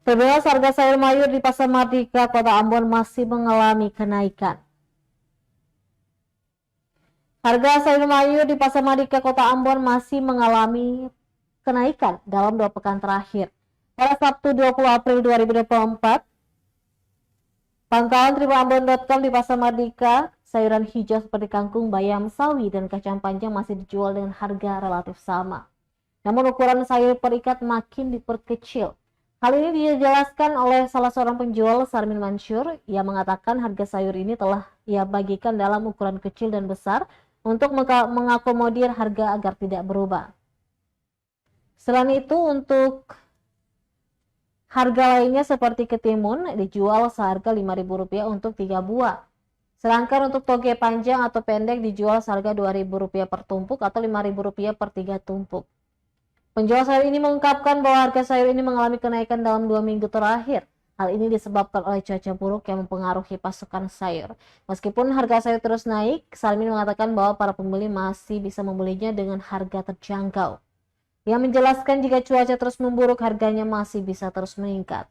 Terbelas harga sayur mayur di Pasar Mardika, Kota Ambon masih mengalami kenaikan. Harga sayur mayur di Pasar Mardika, Kota Ambon masih mengalami kenaikan dalam 2 pekan terakhir. Pada Sabtu 20 April 2024, pantauan tribunambon.com di Pasar Mardika, sayuran hijau seperti kangkung, bayam, sawi, dan kacang panjang masih dijual dengan harga relatif sama. Namun ukuran sayur per ikat makin diperkecil. Hal ini dijelaskan oleh salah seorang penjual, Sarmin Mansur. Ia mengatakan harga sayur ini telah ia bagikan dalam ukuran kecil dan besar untuk mengakomodir harga agar tidak berubah. Selain itu, untuk harga lainnya seperti ketimun dijual seharga Rp5.000 untuk 3 buah. Sedangkan untuk toge panjang atau pendek dijual seharga Rp2.000 per tumpuk atau Rp5.000 per 3 tumpuk. Penjual sayur ini mengungkapkan bahwa harga sayur ini mengalami kenaikan dalam 2 minggu terakhir. Hal ini disebabkan oleh cuaca buruk yang mempengaruhi pasokan sayur. Meskipun harga sayur terus naik, Sarmin mengatakan bahwa para pembeli masih bisa membelinya dengan harga terjangkau. Ia menjelaskan jika cuaca terus memburuk, harganya masih bisa terus meningkat.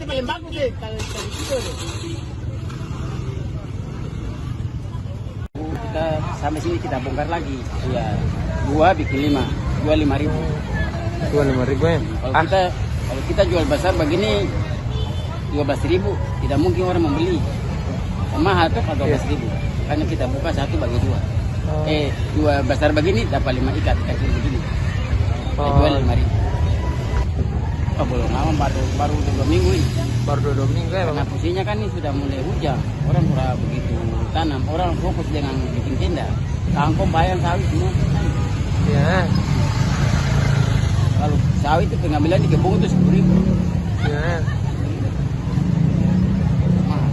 Paling bagus deh kalau kita sampai sini kita bongkar lagi. Ya, dua bikin 5, jual 5.000. Jual 5.000 ya? Kalau kita jual besar begini 12.000, tidak mungkin orang membeli. Mahal tuh kalau 12.000. Makanya kita buka 1 bagi 2. 2 besar begini dapat 5 ikat kecil begini. Kita jual 5.000. Oh, belum lama, baru 2 minggu ini. Baru 2 minggu ya? Karena posisinya kan ini sudah mulai hujan. Orang sudah begitu tanam. Orang fokus dengan bikin tenda. Kangkung, bayam, sawi semua. Ya. Kalau sawi itu pengambilan di kebun itu 10.000. Ya. Mahal.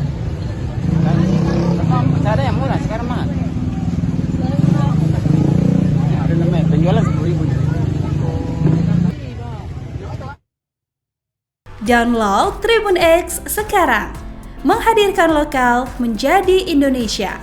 Kan ada yang murah, sekarang mahal. Ada namanya penjualan 10.000. Download Tribun X sekarang, menghadirkan lokal menjadi Indonesia.